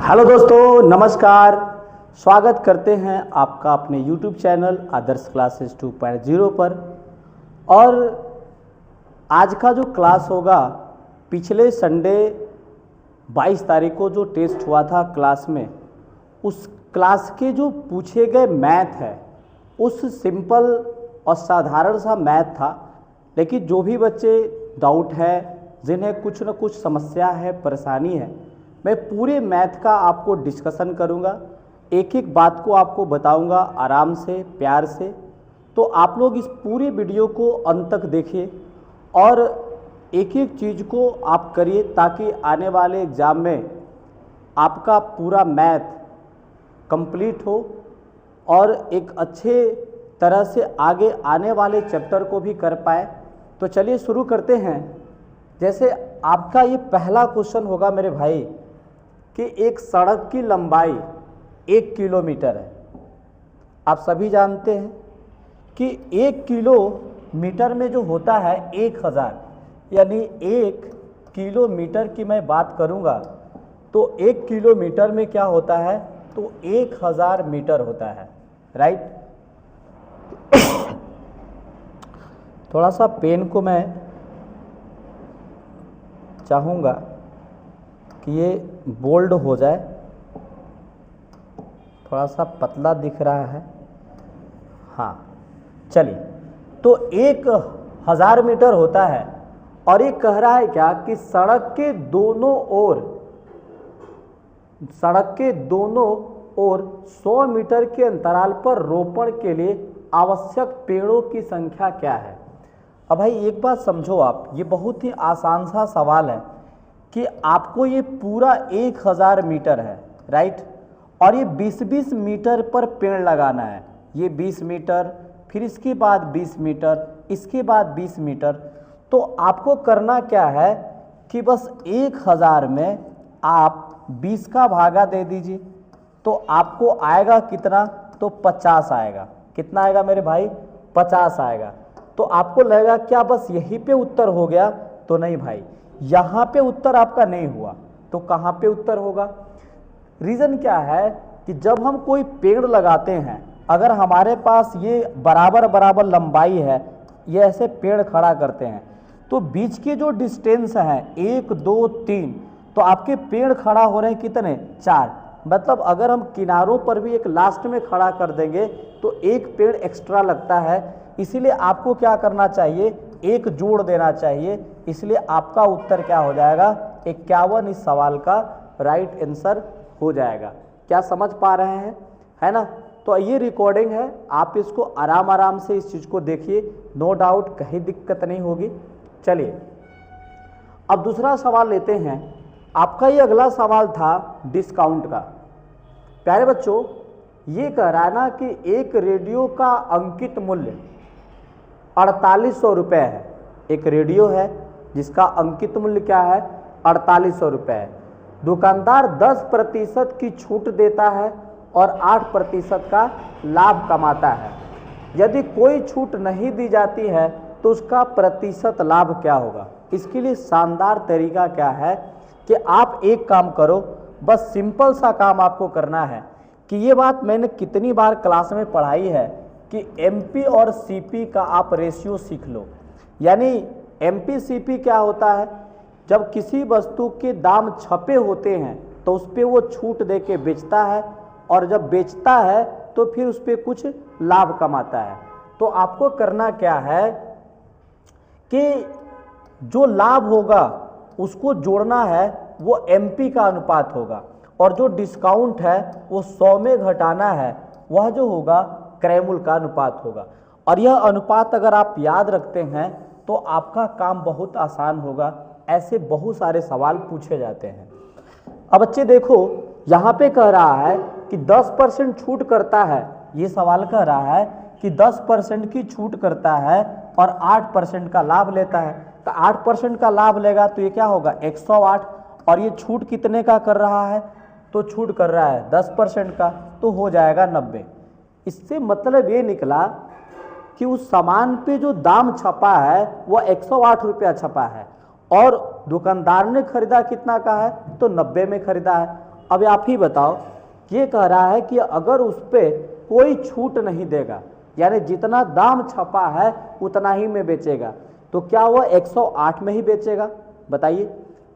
Hello दोस्तों, नमस्कार। स्वागत करते हैं आपका अपने YouTube चैनल आदर्श क्लासेस 2.0 पर। और आज का जो क्लास होगा, पिछले संडे 22 तारीख को जो टेस्ट हुआ था क्लास में, उस क्लास के जो पूछे गए मैथ है, उस सिंपल और साधारण सा मैथ था। लेकिन जो भी बच्चे डाउट है, जिन्हें कुछ न कुछ समस्या है, परेशानी है, मैं पूरे मैथ का आपको डिस्कशन करूंगा। एक एक बात को आपको बताऊंगा आराम से, प्यार से। तो आप लोग इस पूरे वीडियो को अंत तक देखिए और एक एक चीज़ को आप करिए, ताकि आने वाले एग्ज़ाम में आपका पूरा मैथ कंप्लीट हो और एक अच्छे तरह से आगे आने वाले चैप्टर को भी कर पाए। तो चलिए शुरू करते हैं। जैसे आपका ये पहला क्वेश्चन होगा मेरे भाई कि एक सड़क की लंबाई 1 किलोमीटर है। आप सभी जानते हैं कि 1 किलोमीटर में जो होता है 1000, यानी 1 किलोमीटर की मैं बात करूंगा तो 1 किलोमीटर में क्या होता है, तो 1000 मीटर होता है, राइट। थोड़ा सा पेन को मैं चाहूँगा कि ये बोल्ड हो जाए, थोड़ा सा पतला दिख रहा है। हाँ, चलिए। तो 1000 मीटर होता है और ये कह रहा है क्या कि सड़क के दोनों ओर 100 मीटर के अंतराल पर रोपण के लिए आवश्यक पेड़ों की संख्या क्या है। अब भाई एक बात समझो आप, ये बहुत ही आसान सा सवाल है कि आपको ये पूरा 1000 मीटर है, राइट, और ये 20-20 मीटर पर पेड़ लगाना है। ये 20 मीटर, फिर इसके बाद 20 मीटर, इसके बाद 20 मीटर। तो आपको करना क्या है कि बस 1000 में आप 20 का भागा दे दीजिए, तो आपको आएगा कितना, तो 50 आएगा। कितना आएगा मेरे भाई, 50 आएगा। तो आपको लगेगा क्या बस यहीं पे उत्तर हो गया, तो नहीं भाई, यहाँ पे उत्तर आपका नहीं हुआ। तो कहाँ पे उत्तर होगा? रीज़न क्या है कि जब हम कोई पेड़ लगाते हैं, अगर हमारे पास ये बराबर बराबर लंबाई है, ये ऐसे पेड़ खड़ा करते हैं, तो बीच के जो डिस्टेंस हैं 1 2 3, तो आपके पेड़ खड़ा हो रहे हैं कितने, 4। मतलब अगर हम किनारों पर भी एक लास्ट में खड़ा कर देंगे तो एक पेड़ एक्स्ट्रा लगता है। इसीलिए आपको क्या करना चाहिए, एक जोड़ देना चाहिए। इसलिए आपका उत्तर क्या हो जाएगा, 51 इस सवाल का राइट आंसर हो जाएगा। क्या समझ पा रहे हैं, है ना। तो ये रिकॉर्डिंग है, आप इसको आराम आराम से इस चीज़ को देखिए, नो डाउट कहीं दिक्कत नहीं होगी। चलिए अब दूसरा सवाल लेते हैं। आपका ये अगला सवाल था डिस्काउंट का। प्यारे बच्चों, ये कह रहा है ना कि एक रेडियो का अंकित मूल्य 4800 रुपये है। एक रेडियो है जिसका अंकित मूल्य क्या है, 4800 रुपये है। दुकानदार 10% की छूट देता है और 8% का लाभ कमाता है। यदि कोई छूट नहीं दी जाती है तो उसका प्रतिशत लाभ क्या होगा। इसके लिए शानदार तरीका क्या है कि आप एक काम करो, बस सिंपल सा काम आपको करना है कि ये बात मैंने कितनी बार क्लास में पढ़ाई है कि एमपी और सीपी का आप रेशियो सीख लो। यानी एमपी सीपी क्या होता है, जब किसी वस्तु के दाम छपे होते हैं तो उस पर वो छूट दे के बेचता है, और जब बेचता है तो फिर उस पर कुछ लाभ कमाता है। तो आपको करना क्या है कि जो लाभ होगा उसको जोड़ना है, वो एमपी का अनुपात होगा, और जो डिस्काउंट है वो 100 में घटाना है, वह जो होगा क्रैमूल का अनुपात होगा। और यह अनुपात अगर आप याद रखते हैं तो आपका काम बहुत आसान होगा। ऐसे बहुत सारे सवाल पूछे जाते हैं। अब बच्चे देखो, यहाँ पे कह रहा है कि 10% छूट करता है। ये सवाल कह रहा है कि 10% की छूट करता है और 8% का लाभ लेता है। तो 8% का लाभ लेगा तो ये क्या होगा, 108। और ये छूट कितने का कर रहा है, तो छूट कर रहा है 10% का, तो हो जाएगा 90। इससे मतलब ये निकला कि उस सामान पे जो दाम छपा है वो 108 रुपया छपा है, और दुकानदार ने खरीदा कितना का है, तो 90 में खरीदा है। अब आप ही बताओ, ये कह रहा है कि अगर उस पर कोई छूट नहीं देगा, यानी जितना दाम छपा है उतना ही में बेचेगा, तो क्या वह 108 में ही बेचेगा? बताइए,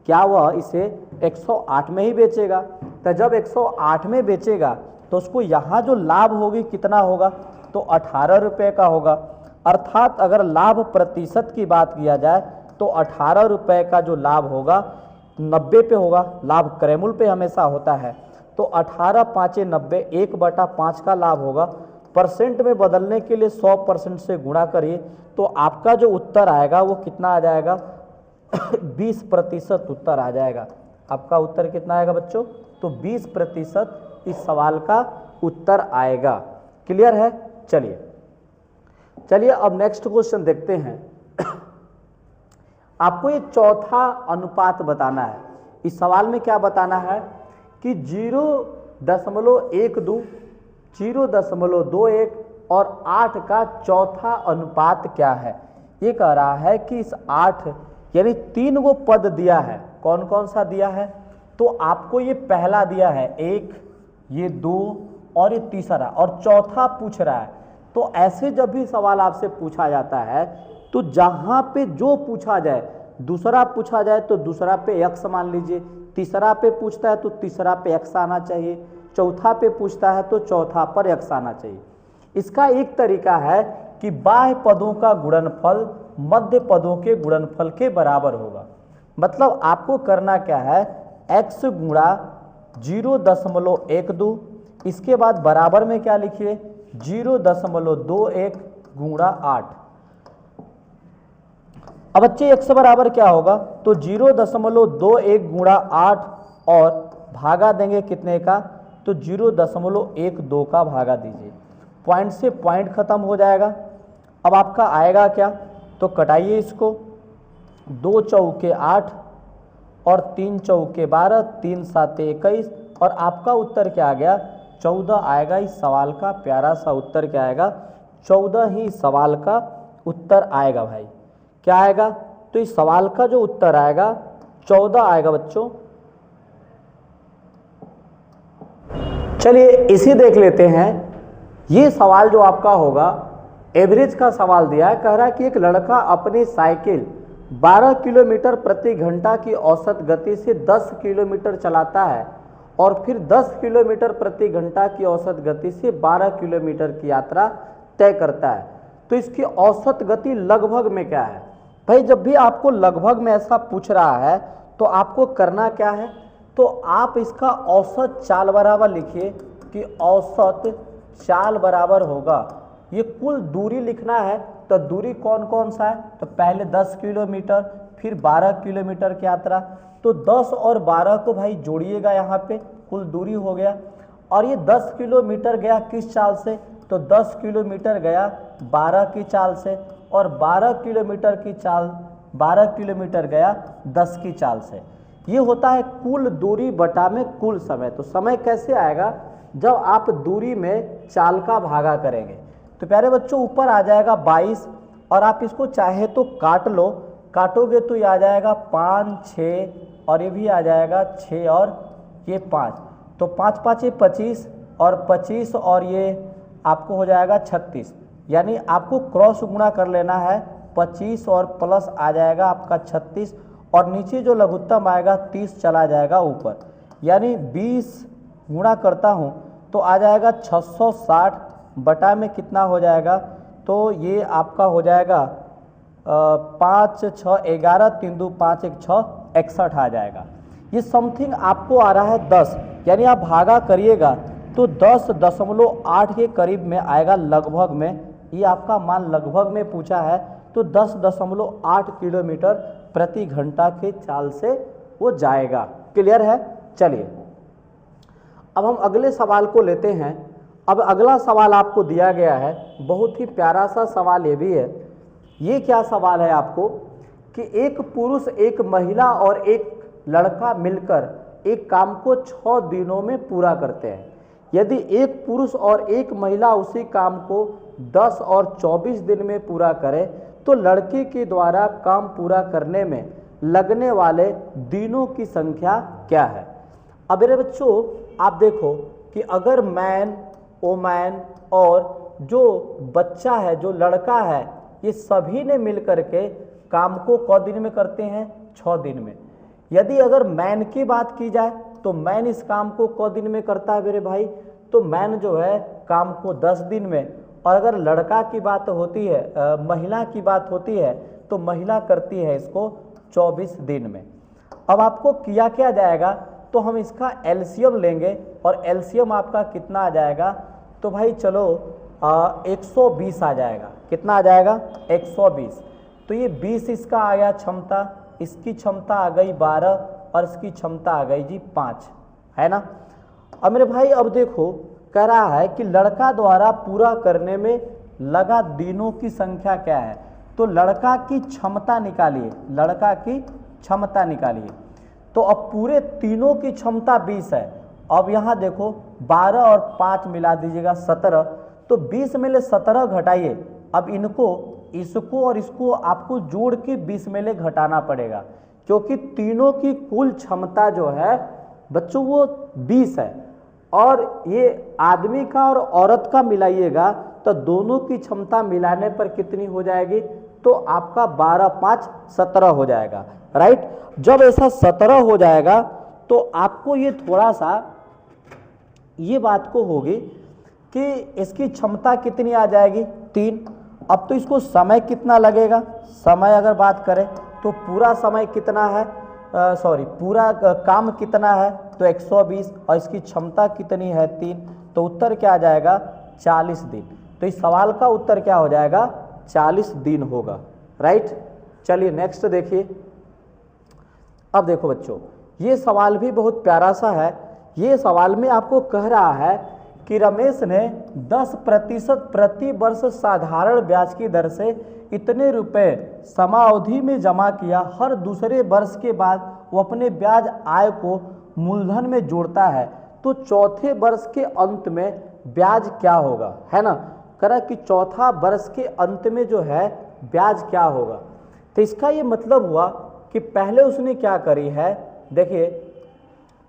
क्या वह इसे 108 में ही बेचेगा? तो जब 108 में बेचेगा तो उसको यहाँ जो लाभ होगी कितना होगा? तो 18 रुपये का होगा। अर्थात अगर लाभ प्रतिशत की बात किया जाए तो 18 रुपये का जो लाभ होगा 90 पे होगा। लाभ क्रयमूल्य पे हमेशा होता है। तो 18 पाँचे 90, 1/5 का लाभ होगा। परसेंट में बदलने के लिए 100% से गुणा करिए तो आपका जो उत्तर आएगा वो कितना आ जाएगा? 20% उत्तर आ जाएगा। आपका उत्तर कितना आएगा बच्चों? तो 20% इस सवाल का उत्तर आएगा। क्लियर है? चलिए अब नेक्स्ट क्वेश्चन देखते हैं। आपको ये चौथा अनुपात बताना है। इस सवाल में क्या बताना है कि 0.12, 0.21 और 8 का चौथा अनुपात क्या है। ये कह रहा है कि इस 8 यानी 3 गो पद दिया है। कौन कौन सा दिया है? तो आपको ये पहला दिया है 1, ये 2 और ये तीसरा, और चौथा पूछ रहा है। तो ऐसे जब भी सवाल आपसे पूछा जाता है तो जहां पे जो पूछा जाए, दूसरा पूछा जाए तो दूसरा पे x मान लीजिए, तीसरा पे पूछता है तो तीसरा पे x आना चाहिए, चौथा पे पूछता है तो चौथा पर x आना चाहिए। इसका एक तरीका है कि बाह्य पदों का गुणनफल मध्य पदों के गुणनफल के बराबर होगा। मतलब आपको करना क्या है, x गुणा 0.12, इसके बाद बराबर में क्या लिखिए 0.21 गुणा 8। अब बच्चे x बराबर क्या होगा? तो 0.21 गुणा 8 और भागा देंगे कितने का? तो 0.12 का भागा दीजिए। पॉइंट से पॉइंट खत्म हो जाएगा। अब आपका आएगा क्या? तो कटाइए इसको, 2 चौके 8 और 3 चौके 12, 3 साते 21 और आपका उत्तर क्या आ गया? 14 आएगा। इस सवाल का प्यारा सा उत्तर क्या आएगा? 14 ही सवाल का उत्तर आएगा भाई। क्या आएगा? तो इस सवाल का जो उत्तर आएगा 14 आएगा बच्चों। चलिए इसी देख लेते हैं। ये सवाल जो आपका होगा एवरेज का सवाल दिया है। कह रहा है कि एक लड़का अपनी साइकिल 12 किलोमीटर प्रति घंटा की औसत गति से 10 किलोमीटर चलाता है और फिर 10 किलोमीटर प्रति घंटा की औसत गति से 12 किलोमीटर की यात्रा तय करता है। तो इसकी औसत गति लगभग में क्या है? भाई जब भी आपको लगभग में ऐसा पूछ रहा है तो आपको करना क्या है? तो आप इसका औसत चाल बराबर लिखिए कि औसत चाल बराबर होगा, ये कुल दूरी लिखना है। तो दूरी कौन कौन सा है? तो पहले 10 किलोमीटर, फिर 12 किलोमीटर की यात्रा। तो 10 और 12 को भाई जोड़िएगा, यहाँ पे कुल दूरी हो गया। और ये 10 किलोमीटर गया किस चाल से? तो 10 किलोमीटर गया 12 की चाल से, और 12 किलोमीटर की चाल 12 किलोमीटर गया 10 की चाल से। ये होता है कुल दूरी बटा में कुल समय। तो समय कैसे आएगा? जब आप दूरी में चाल का भागा करेंगे। तो प्यारे बच्चों ऊपर आ जाएगा 22 और आप इसको चाहे तो काट लो, काटोगे तो ये आ जाएगा 5, 6 और ये भी आ जाएगा 6 और ये 5। तो 5 5 ये 25 और 25 और ये आपको हो जाएगा 36। यानी आपको क्रॉस गुणा कर लेना है, 25 और प्लस आ जाएगा आपका 36 और नीचे जो लघुत्तम आएगा 30 चला जाएगा ऊपर। यानी 20 गुणा करता हूँ तो आ जाएगा 660 बटा में कितना हो जाएगा? तो ये आपका हो जाएगा 5 6 11, 3 2 5 1 6 61 आ जाएगा। ये समथिंग आपको आ रहा है 10, यानी आप भागा करिएगा तो 10.8 के करीब में आएगा लगभग में। ये आपका मान लगभग में पूछा है तो 10.8 किलोमीटर प्रति घंटा के चाल से वो जाएगा। क्लियर है? चलिए अब हम अगले सवाल को लेते हैं। अब अगला सवाल आपको दिया गया है, बहुत ही प्यारा सा सवाल ये भी है। ये क्या सवाल है आपको कि एक पुरुष, एक महिला और एक लड़का मिलकर एक काम को 6 दिनों में पूरा करते हैं। यदि एक पुरुष और एक महिला उसी काम को 10 और 24 दिन में पूरा करे तो लड़के के द्वारा काम पूरा करने में लगने वाले दिनों की संख्या क्या है? अब मेरे बच्चों आप देखो कि अगर मैन, वोमैन और जो बच्चा है, जो लड़का है, ये सभी ने मिल करके काम को क दिन में करते हैं, 6 दिन में। यदि अगर मैन की बात की जाए तो मैन इस काम को क दिन में करता है मेरे भाई, तो मैन जो है काम को 10 दिन में। और अगर लड़का की बात होती है, महिला की बात होती है, तो महिला करती है इसको 24 दिन में। अब आपको किया क्या जाएगा, तो हम इसका एलसीएम लेंगे और एलसीएम आपका कितना आ जाएगा, तो भाई चलो 120 आ जाएगा। कितना आ जाएगा, 120। तो ये 20 इसका आ गया क्षमता, इसकी क्षमता आ गई 12 और इसकी क्षमता आ गई जी 5, है ना। अब मेरे भाई अब देखो कह रहा है कि लड़का द्वारा पूरा करने में लगा दिनों की संख्या क्या है, तो लड़का की क्षमता निकालिए, लड़का की क्षमता निकालिए। तो अब पूरे तीनों की क्षमता 20 है। अब यहाँ देखो 12 और 5 मिला दीजिएगा 17, तो 20 में ले 17 घटाइए। अब इनको, इसको और इसको आपको जोड़ के 20 में ले घटाना पड़ेगा, क्योंकि तीनों की कुल क्षमता जो है बच्चों वो 20 है। और ये आदमी का और औरत का मिलाइएगा तो दोनों की क्षमता मिलाने पर कितनी हो जाएगी, तो आपका 12 5 17 हो जाएगा, राइट। जब ऐसा 17 हो जाएगा तो आपको ये थोड़ा सा ये बात को होगी कि इसकी क्षमता कितनी आ जाएगी, 3। अब तो इसको समय कितना लगेगा, समय अगर बात करें तो पूरा समय कितना है, पूरा काम कितना है, तो 120, और इसकी क्षमता कितनी है 3, तो उत्तर क्या आ जाएगा 40 दिन। तो इस सवाल का उत्तर क्या हो जाएगा, 40 दिन होगा, राइट। चलिए नेक्स्ट देखिए। अब देखो बच्चों ये सवाल भी बहुत प्यारा सा है। ये सवाल में आपको कह रहा है कि रमेश ने 10% प्रति वर्ष साधारण ब्याज की दर से इतने रुपए समावधि में जमा किया। हर दूसरे वर्ष के बाद वो अपने ब्याज आय को मूलधन में जोड़ता है, तो चौथे वर्ष के अंत में ब्याज क्या होगा, है ना। करा कि चौथा वर्ष के अंत में जो है ब्याज क्या होगा। तो इसका ये मतलब हुआ कि पहले उसने क्या करी है, देखिए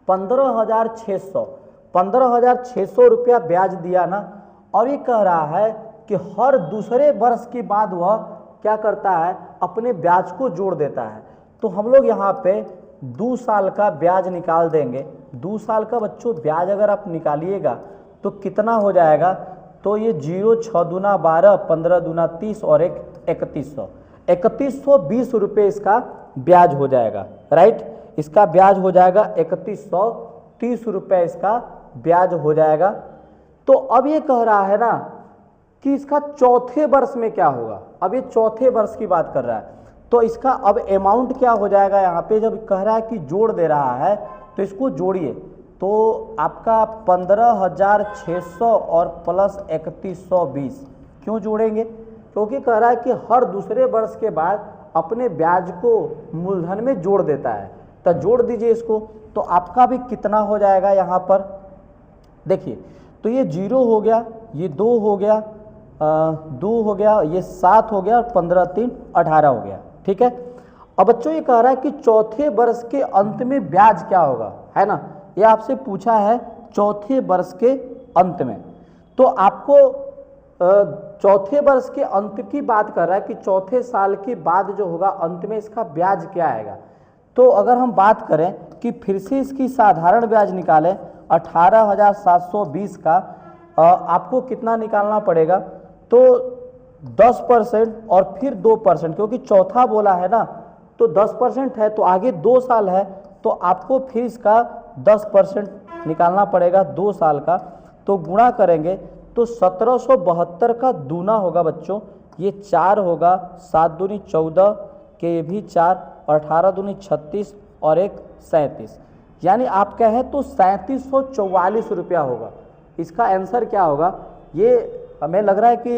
15,600 रुपया ब्याज दिया ना, और ये कह रहा है कि हर दूसरे वर्ष के बाद वह क्या करता है, अपने ब्याज को जोड़ देता है। तो हम लोग यहाँ पे 2 साल का ब्याज निकाल देंगे। 2 साल का बच्चों ब्याज अगर आप निकालिएगा तो कितना हो जाएगा, तो ये 0 6 दूना 12, 15 दूना 30 और 3120 रुपये इसका ब्याज हो जाएगा, राइट। इसका ब्याज हो जाएगा 3130 रुपये, इसका ब्याज हो जाएगा। तो अब ये कह रहा है ना कि इसका चौथे वर्ष में क्या होगा। अब ये चौथे वर्ष की बात कर रहा है, तो इसका अब अमाउंट क्या हो जाएगा, यहाँ पे जब कह रहा है कि जोड़ दे रहा है तो इसको जोड़िए। तो आपका 15,600 और प्लस 3120 क्यों जोड़ेंगे, क्योंकि कह रहा है कि हर दूसरे वर्ष के बाद अपने ब्याज को मूलधन में जोड़ देता है। तो जोड़ दीजिए इसको, तो आपका भी कितना हो जाएगा यहाँ पर, देखिए तो ये 0 हो गया, ये 2 हो गया, 2 हो गया, ये 7 हो गया और 15 3 18 हो गया, ठीक है। अब बच्चों ये कह रहा है कि चौथे वर्ष के अंत में ब्याज क्या होगा, है ना। ये आपसे पूछा है चौथे वर्ष के अंत में, तो आपको चौथे वर्ष के अंत की बात कर रहा है कि चौथे साल के बाद जो होगा अंत में इसका ब्याज क्या आएगा। तो अगर हम बात करें कि फिर से इसकी साधारण ब्याज निकालें 18,720 का, आपको कितना निकालना पड़ेगा, तो 10% और फिर 2%, क्योंकि चौथा बोला है ना, तो 10% है तो आगे 2 साल है, तो आपको फिर इसका 10% निकालना पड़ेगा 2 साल का। तो गुणा करेंगे तो 1772 का दूना होगा बच्चों, ये 4 होगा, 7 दूनी 14 के ये भी 4 और 18 दूनी 36 और 1 37, यानी आप कहें तो 3744 रुपया होगा। इसका आंसर क्या होगा, ये हमें लग रहा है कि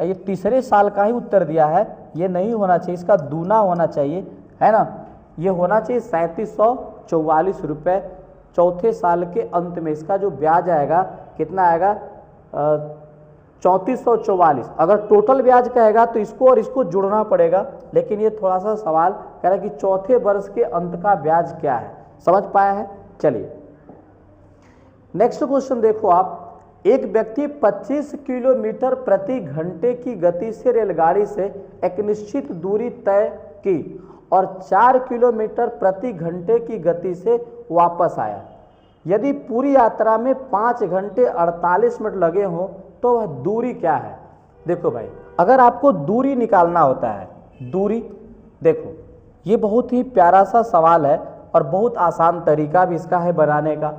ये तीसरे साल का ही उत्तर दिया है, ये नहीं होना चाहिए, इसका दूना होना चाहिए, है ना। ये होना चाहिए 3744 रुपये। चौथे साल के अंत में इसका जो ब्याज आएगा कितना आएगा, 3444। अगर टोटल ब्याज कहेगा तो इसको और इसको जुड़ना पड़ेगा, लेकिन ये थोड़ा सा सवाल कह रहा है कि चौथे वर्ष के अंत का ब्याज क्या है, समझ पाया है। चलिए नेक्स्ट क्वेश्चन देखो आप, एक व्यक्ति 25 किलोमीटर प्रति घंटे की गति से रेलगाड़ी से एक निश्चित दूरी तय की और 4 किलोमीटर प्रति घंटे की गति से वापस आया। यदि पूरी यात्रा में 5 घंटे 48 मिनट लगे हों तो वह दूरी क्या है? देखो भाई, अगर आपको दूरी निकालना होता है, दूरी देखो, ये बहुत ही प्यारा सा सवाल है और बहुत आसान तरीका भी इसका है बनाने का,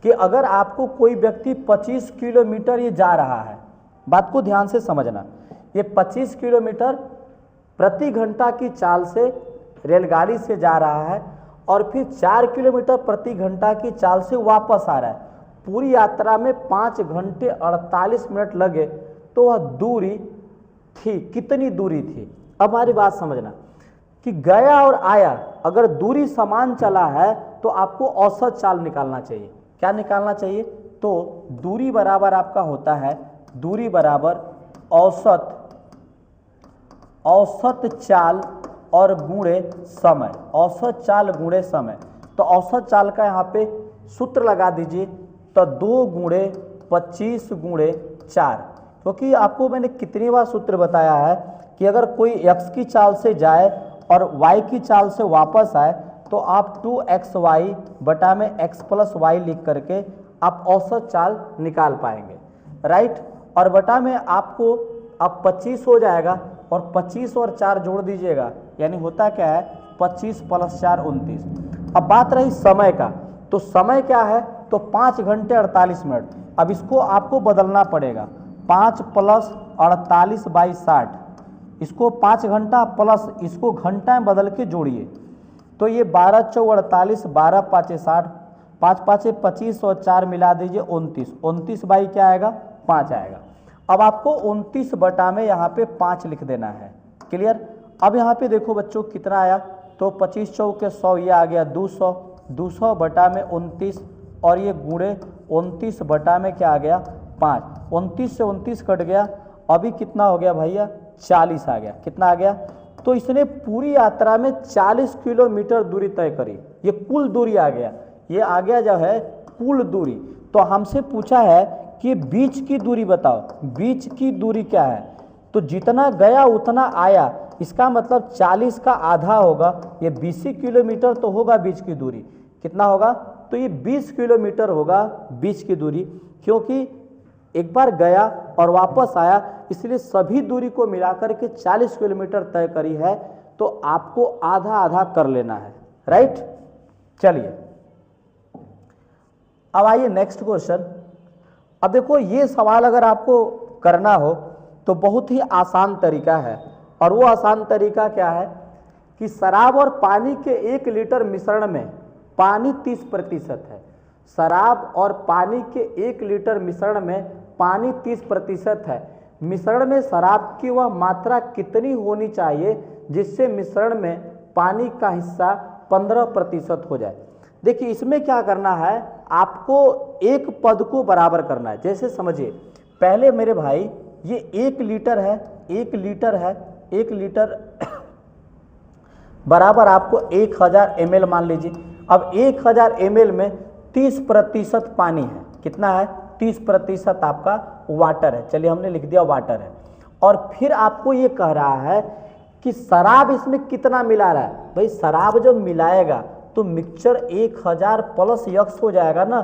कि अगर आपको कोई व्यक्ति 25 किलोमीटर ये जा रहा है, बात को ध्यान से समझना, ये 25 किलोमीटर प्रति घंटा की चाल से रेलगाड़ी से जा रहा है और फिर 4 किलोमीटर प्रति घंटा की चाल से वापस आ रहा है, पूरी यात्रा में 5 घंटे 48 मिनट लगे, तो वह दूरी थी, कितनी दूरी थी? अब हमारी बात समझना कि गया और आया, अगर दूरी समान चला है तो आपको औसत चाल निकालना चाहिए। क्या निकालना चाहिए? तो दूरी बराबर आपका होता है, दूरी बराबर औसत चाल और गुणे समय, औसत चाल गुणे समय। तो औसत चाल का यहाँ पे सूत्र लगा दीजिए, तो 2 गुणे 25 गुणे 4, क्योंकि आपको मैंने कितनी बार सूत्र बताया है कि अगर कोई x की चाल से जाए और y की चाल से वापस आए तो आप 2xy बटा में x प्लस वाई लिख करके आप औसत चाल निकाल पाएंगे, राइट। और बटा में आपको अब 25 हो जाएगा और 25 और 4 जोड़ दीजिएगा, यानी होता क्या है 25 प्लस 4 29। अब बात रही समय का, तो समय क्या है? तो 5 घंटे 48 मिनट। अब इसको आपको बदलना पड़ेगा, 5 प्लस 48 बाई 60, इसको 5 घंटा प्लस इसको घंटा में बदल के जोड़िए, तो ये 12 चौ 48, 12 पाँचे 60, 5 पाँचे 25 और 4 मिला दीजिए 29, 29 बाई क्या आएगा? 5 आएगा। अब आपको 29 बटा में यहाँ पे 5 लिख देना है, क्लियर। अब यहाँ पे देखो बच्चों कितना आया, तो 25 चौके 100, ये आ गया 200, 200 बटा में 29 और ये गुणे 29 बटा में क्या आ गया? 5, 29 से 29 कट गया, अभी कितना हो गया भैया? 40 आ गया। कितना आ गया? तो इसने पूरी यात्रा में 40 किलोमीटर दूरी तय करी, ये कुल दूरी आ गया, ये आ गया जो है कुल दूरी। तो हमसे पूछा है कि बीच की दूरी बताओ, बीच की दूरी क्या है? तो जितना गया उतना आया, इसका मतलब 40 का आधा होगा, ये 20 किलोमीटर तो होगा बीच की दूरी। कितना होगा? तो ये 20 किलोमीटर होगा बीच की दूरी, क्योंकि एक बार गया और वापस आया, इसलिए सभी दूरी को मिलाकर के 40 किलोमीटर तय करी है, तो आपको आधा आधा कर लेना है, राइट। चलिए अब आइए नेक्स्ट क्वेश्चन। अब देखो ये सवाल अगर आपको करना हो तो बहुत ही आसान तरीका है, और वो आसान तरीका क्या है कि शराब और पानी के 1 लीटर मिश्रण में पानी 30% है, शराब और पानी के 1 लीटर मिश्रण में पानी 30% है, मिश्रण में शराब की वह मात्रा कितनी होनी चाहिए जिससे मिश्रण में पानी का हिस्सा 15% हो जाए? देखिए इसमें क्या करना है, आपको एक पद को बराबर करना है। जैसे समझिए, पहले मेरे भाई ये 1 लीटर है, 1 लीटर है, 1 लीटर बराबर आपको 1000 ml मान लीजिए। अब 1000 ml में 30% पानी है, कितना है? 30% आपका वाटर है, चलिए हमने लिख दिया वाटर है। और फिर आपको ये कह रहा है कि शराब इसमें कितना मिला रहा है? भाई शराब जब मिलाएगा तो मिक्सचर 1000 प्लस यक्स हो जाएगा ना,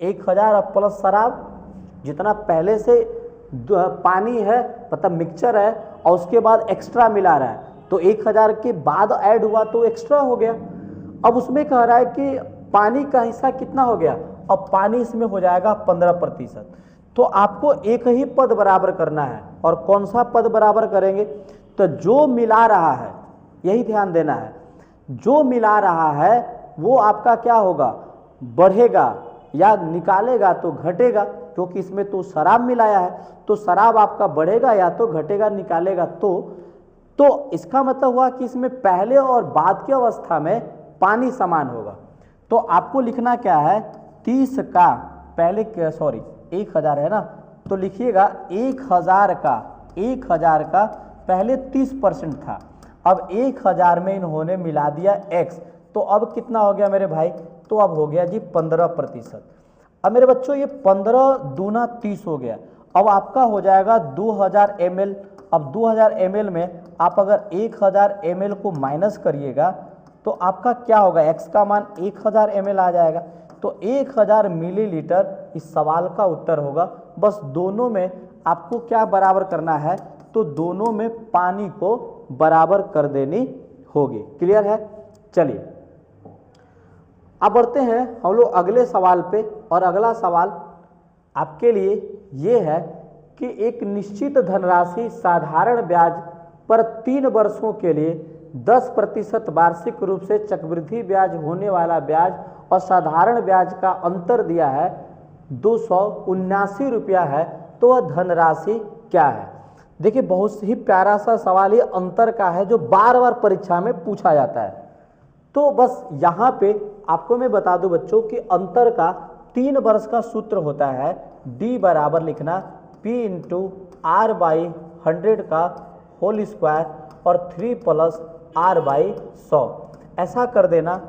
1000 प्लस शराब, जितना पहले से पानी है मतलब मिक्सचर है और उसके बाद एक्स्ट्रा मिला रहा है, तो 1000 के बाद ऐड हुआ तो एक्स्ट्रा हो गया। अब उसमें कह रहा है कि पानी का हिस्सा कितना हो गया? अब पानी इसमें हो जाएगा 15%। तो आपको एक ही पद बराबर करना है, और कौन सा पद बराबर करेंगे? तो जो मिला रहा है, यही ध्यान देना है, जो मिला रहा है वो आपका क्या होगा? बढ़ेगा, या निकालेगा तो घटेगा, क्योंकि इसमें तो शराब मिलाया है, तो शराब आपका बढ़ेगा या तो घटेगा, निकालेगा तो इसका मतलब हुआ कि इसमें पहले और बाद की अवस्था में पानी समान होगा। तो आपको लिखना क्या है? 30 का पहले 1000 है ना, तो लिखिएगा 1000 का पहले 30% था, अब 1000 में इन्होंने मिला दिया x, तो अब कितना हो गया मेरे भाई? तो अब हो गया जी 15%। अब मेरे बच्चों ये 15 दूना 30 हो गया। अब आपका हो जाएगा 2000 ml। अब 2000 ml में आप अगर 1000 ml को माइनस करिएगा तो आपका क्या होगा, x का मान 1000 ml आ जाएगा। तो 1000 मिलीलीटर इस सवाल का उत्तर होगा। बस दोनों में आपको क्या बराबर करना है, तो दोनों में पानी को बराबर कर देनी होगी। क्लियर है? चलिए अब बढ़ते हैं हम लोग अगले सवाल पे। और अगला सवाल आपके लिए ये है कि एक निश्चित धनराशि साधारण ब्याज पर 3 वर्षों के लिए 10% वार्षिक रूप से चक्रवृद्धि ब्याज होने वाला ब्याज और साधारण ब्याज का अंतर दिया है 279 रुपया है, तो वह धनराशि क्या है? देखिए बहुत ही प्यारा सा सवाल ये अंतर का है जो बार बार परीक्षा में पूछा जाता है। तो बस यहाँ पे आपको मैं बता दूं बच्चों कि अंतर का 3 वर्ष का सूत्र होता है, D बराबर लिखना P इंटू आर बाई 100 का होल स्क्वायर और 3 प्लस आर बाई 100 ऐसा कर देना।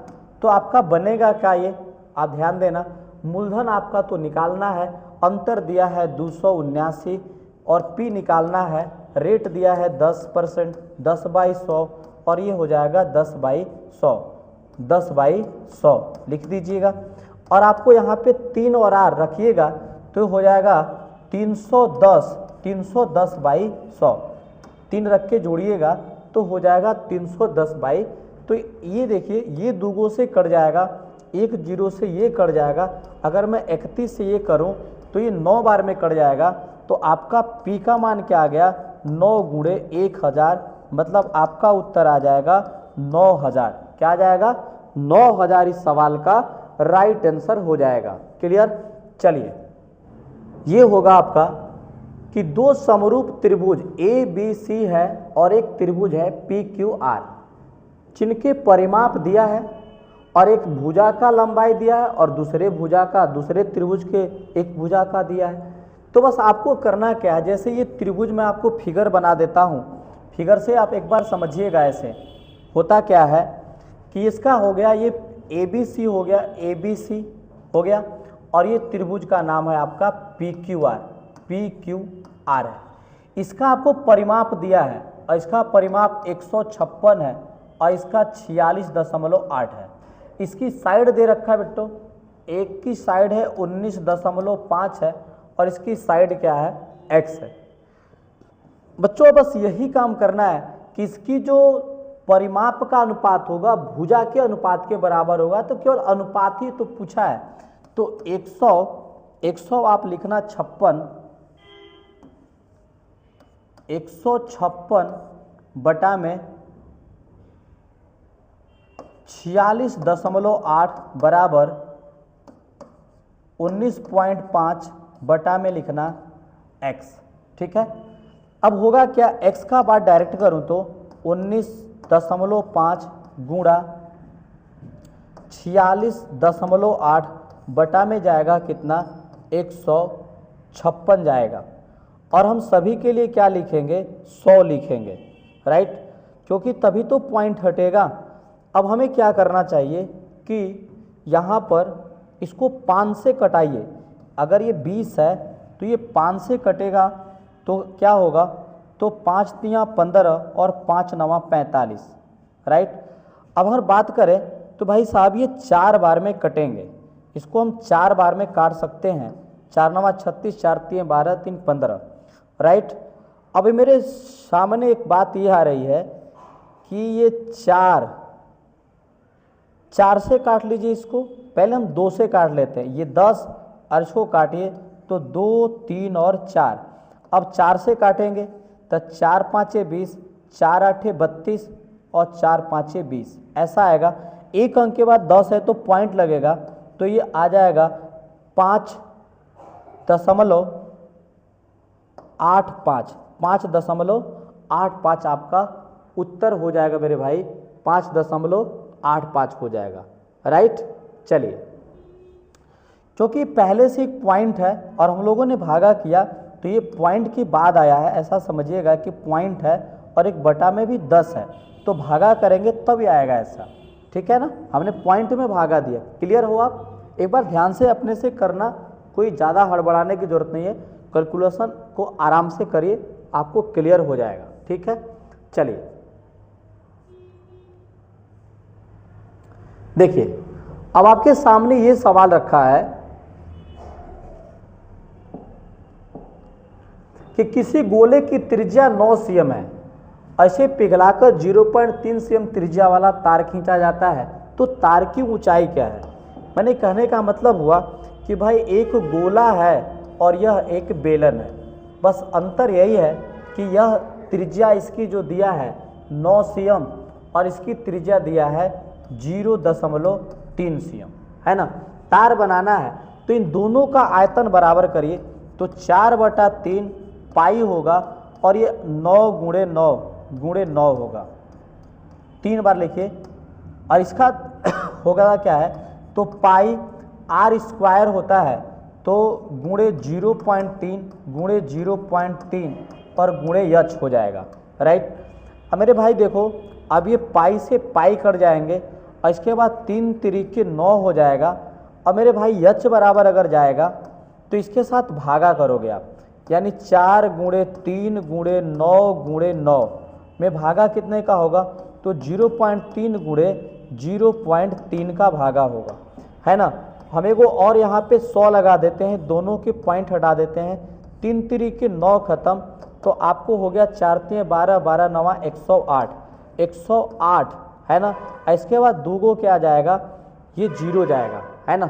तो आपका बनेगा क्या, ये आप ध्यान देना। मूलधन आपका तो निकालना है, अंतर दिया है 279 और P निकालना है, रेट दिया है 10%, 10/100 और ये हो जाएगा 10/100, 10/100 लिख दीजिएगा। और आपको यहाँ पे 3 और R रखिएगा तो हो जाएगा 310, 310/100, 3 रख के जोड़िएगा तो हो जाएगा 310 तो ये देखिए ये दूगों से कट जाएगा, 1 0 से ये कट जाएगा। अगर मैं 31 से ये करूं तो ये 9 बार में कट जाएगा। तो आपका P का मान क्या आ गया, 9 गुणे 1000, मतलब आपका उत्तर आ जाएगा 9000। क्या आ जाएगा, 9000 इस सवाल का राइट आंसर हो जाएगा। क्लियर? चलिए ये होगा आपका कि 2 समरूप त्रिभुज ABC है और एक त्रिभुज है PQR, जिनके परिमाप दिया है और एक भुजा का लंबाई दिया है और दूसरे भुजा का, दूसरे त्रिभुज के एक भुजा का दिया है। तो बस आपको करना क्या है, जैसे ये त्रिभुज में आपको फिगर बना देता हूँ, फिगर से आप एक बार समझिएगा। ऐसे होता क्या है कि इसका हो गया ये ABC हो गया, ABC हो गया और ये त्रिभुज का नाम है आपका PQR, PQR है। इसका आपको परिमाप दिया है और इसका परिमाप 156 है और इसका 46.8 है। इसकी साइड दे रखा है बेटो, एक की साइड है 19.5 है और इसकी साइड क्या है, x है। बच्चों बस यही काम करना है कि इसकी जो परिमाप का अनुपात होगा भुजा के अनुपात के बराबर होगा। तो केवल अनुपात ही तो पूछा है। तो 100 आप लिखना 56, 156 बटा में 46.8 बराबर 19.5 बटा में लिखना x। ठीक है, अब होगा क्या, x का बार डायरेक्ट करूं तो 19.5 गुणा 46.8 बटा में जाएगा कितना, 156 जाएगा। और हम सभी के लिए क्या लिखेंगे, 100 लिखेंगे, राइट, क्योंकि तभी तो पॉइंट हटेगा। अब हमें क्या करना चाहिए कि यहाँ पर इसको 5 से कटाइए। अगर ये 20 है तो ये 5 से कटेगा तो क्या होगा, तो 5 तियाँ 15 और 5 नवा 45, राइट। अब अगर बात करें तो भाई साहब ये 4 बार में कटेंगे, इसको हम 4 बार में काट सकते हैं। 4 नवा 36, 4 तियाँ 12, 3 15, राइट। अभी मेरे सामने एक बात ये आ रही है कि ये 4 से काट लीजिए इसको, पहले हम 2 से काट लेते हैं। ये 10 और इसको काटिए तो 2, 3 और 4। अब 4 से काटेंगे तो 4 5 20, 4 8 32 और 4 5 20 ऐसा आएगा। एक अंक के बाद 10 है तो पॉइंट लगेगा, तो ये आ जाएगा 5.85, 5.85 आपका उत्तर हो जाएगा मेरे भाई, 5.85 हो जाएगा, राइट। चलिए, क्योंकि पहले से एक पॉइंट है और हम लोगों ने भागा किया तो ये पॉइंट के बाद आया है, ऐसा समझिएगा कि पॉइंट है और एक बटा में भी 10 है, तो भागा करेंगे तब ये आएगा ऐसा, ठीक है ना। हमने पॉइंट में भागा दिया। क्लियर हो आप? एक बार ध्यान से अपने से करना कोई ज़्यादा हड़बड़ाने की ज़रूरत नहीं है, कैलकुलेशन को आराम से करिए, आपको क्लियर हो जाएगा। ठीक है, चलिए देखिए, अब आपके सामने ये सवाल रखा है कि किसी गोले की त्रिज्या 9 cm है, ऐसे पिघलाकर 0.3 cm त्रिज्या वाला तार खींचा जाता है, तो तार की ऊंचाई क्या है। मैंने कहने का मतलब हुआ कि भाई एक गोला है और यह एक बेलन है, बस अंतर यही है कि यह त्रिज्या इसकी जो दिया है 9 cm और इसकी त्रिज्या दिया है 0.3 cm, है ना। तार बनाना है तो इन दोनों का आयतन बराबर करिए, तो 4/3 पाई होगा और ये 9 गुणे 9 होगा, 3 बार लिखिए। और इसका होगा क्या है, तो पाई आर स्क्वायर होता है, तो गुणे 0.3 गुणे 0.3 और गुणे यच हो जाएगा, राइट। अब मेरे भाई देखो, अब ये पाई से पाई कट जाएंगे और इसके बाद 3 तिरिके 9 हो जाएगा। अब मेरे भाई यच बराबर अगर जाएगा तो इसके साथ भागा करोगे आप, यानी 4 गुणे 3 गुणे 9 गुणे 9 में भागा कितने का होगा, तो 0.3 गुणे 0.3 का भागा होगा, है ना। हमें को और यहाँ पे 100 लगा देते हैं, दोनों के पॉइंट हटा देते हैं, 3 तिरिके 9 खत्म, तो आपको हो गया 4 3 12 12 9 108, है ना। इसके बाद दूगो क्या जाएगा, ये 0 जाएगा, है ना।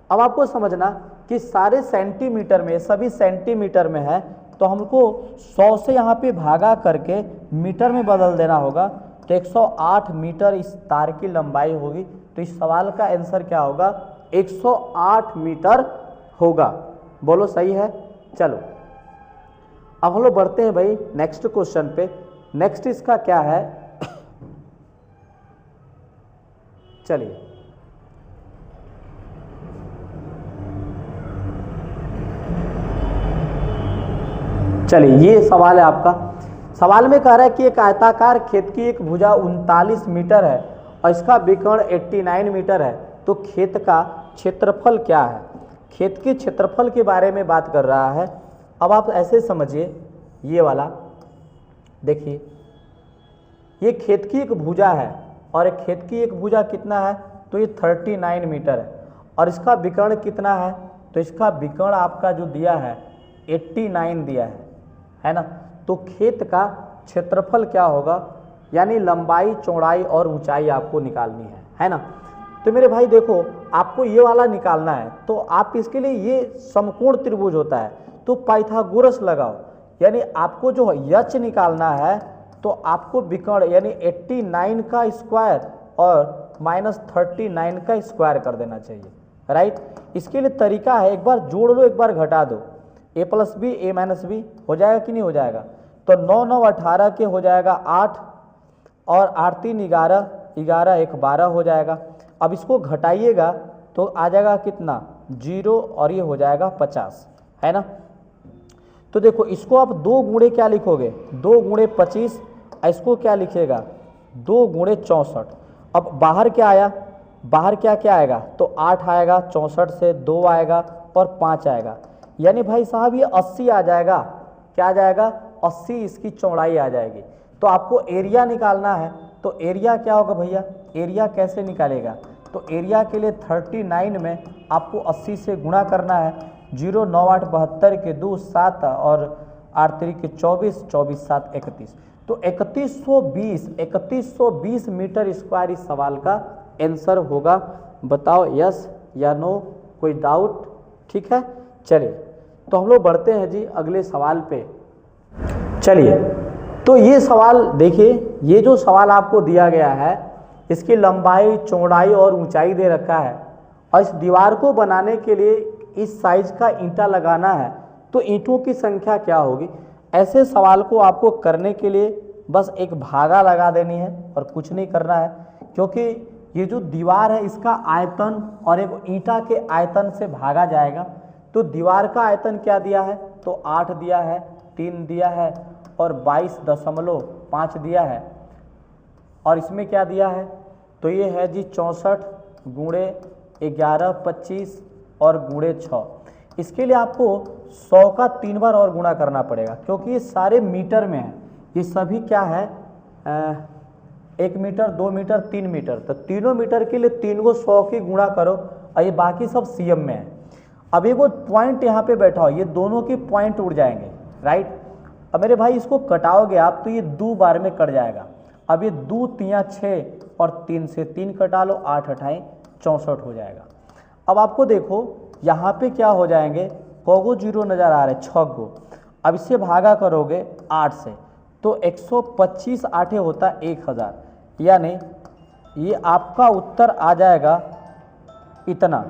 अब आपको समझना कि सारे सेंटीमीटर में, सभी सेंटीमीटर में है, तो हमको 100 से यहाँ पे भागा करके मीटर में बदल देना होगा, तो 108 मीटर इस तार की लंबाई होगी। तो इस सवाल का आंसर क्या होगा, 108 मीटर होगा। बोलो सही है। चलो अब हम लोग बढ़ते हैं भाई नेक्स्ट क्वेश्चन पे। नेक्स्ट इसका क्या है, चलिए ये सवाल है आपका। सवाल में कह रहा है कि एक आयताकार खेत की एक भुजा 39 मीटर है और इसका विकर्ण 89 मीटर है, तो खेत का क्षेत्रफल क्या है। खेत के क्षेत्रफल के बारे में बात कर रहा है। अब आप ऐसे समझिए, ये वाला देखिए, ये खेत की एक भुजा है और एक खेत की एक भुजा कितना है, तो ये 39 मीटर है और इसका विकर्ण कितना है, तो इसका विकर्ण आपका जो दिया है 89 दिया है ना। तो खेत का क्षेत्रफल क्या होगा, यानी लंबाई चौड़ाई और ऊंचाई आपको निकालनी है ना। तो मेरे भाई देखो, आपको ये वाला निकालना है, तो आप इसके लिए ये समकोण त्रिभुज होता है, तो पाइथागोरस लगाओ, यानी आपको जो यच निकालना है, तो आपको विकर्ण यानी 89 का स्क्वायर और -39 का स्क्वायर कर देना चाहिए, राइट। इसके लिए तरीका है, एक बार जोड़ लो एक बार घटा दो, a + b a - b हो जाएगा कि नहीं हो जाएगा। तो 9 9 18 के हो जाएगा 8 और 8 3 11 11 1 12 हो जाएगा। अब इसको घटाइएगा तो आ जाएगा कितना 0 और ये हो जाएगा 50, है ना। तो देखो इसको आप 2 गुणे क्या लिखोगे, 2 गुणे 25, इसको क्या लिखिएगा 2 गुणे 64। अब बाहर क्या आया, बाहर क्या क्या आएगा, तो 8 आएगा, 64 से 2 आएगा और 5 आएगा, यानी भाई साहब ये 80 आ जाएगा। क्या आ जाएगा 80, इसकी चौड़ाई आ जाएगी। तो आपको एरिया निकालना है, तो एरिया क्या होगा भैया, एरिया कैसे निकालेगा, तो एरिया के लिए 39 में आपको 80 से गुणा करना है, 0 9 8 72 के 2 7 और 8 3 के 24 24 7 31, तो 3120 मीटर स्क्वायर इस सवाल का आंसर होगा। बताओ यस या नो, कोई डाउट। ठीक है, चलिए तो हम लोग बढ़ते हैं जी अगले सवाल पे। चलिए तो ये सवाल देखिए, ये जो सवाल आपको दिया गया है, इसकी लंबाई चौड़ाई और ऊंचाई दे रखा है और इस दीवार को बनाने के लिए इस साइज का ईंटा लगाना है, तो ईंटों की संख्या क्या होगी। ऐसे सवाल को आपको करने के लिए बस एक भागा लगा देनी है और कुछ नहीं करना है, क्योंकि ये जो दीवार है इसका आयतन और एक ईंटा के आयतन से भागा जाएगा। तो दीवार का आयतन क्या दिया है, तो 8 दिया है, 3 दिया है और 22.5 दिया है, और इसमें क्या दिया है, तो ये है जी 64 गुणे 11 25 और गुणे 6। इसके लिए आपको 100 का 3 बार और गुणा करना पड़ेगा, क्योंकि ये सारे मीटर में है। ये सभी क्या है, 1 मीटर, 2 मीटर, 3 मीटर। तो तीनों मीटर के लिए 3 को 100 की गुणा करो, और ये बाकी सब सीएम में है। अब एक वो पॉइंट यहाँ पे बैठा हो, ये दोनों के पॉइंट उड़ जाएंगे, राइट। अब मेरे भाई इसको कटाओगे आप तो ये 2 बार में कट जाएगा। अब ये 2 तिया 6 और 3 से 3 कटा लो, 8 अठाई 64 हो जाएगा। अब आपको देखो यहाँ पे क्या हो जाएंगे, कोगो जीरो नज़र आ रहे 6 गो। अब इससे भागा करोगे 8 से तो 125 आठे होता 1000, यानी ये आपका उत्तर आ जाएगा इतना।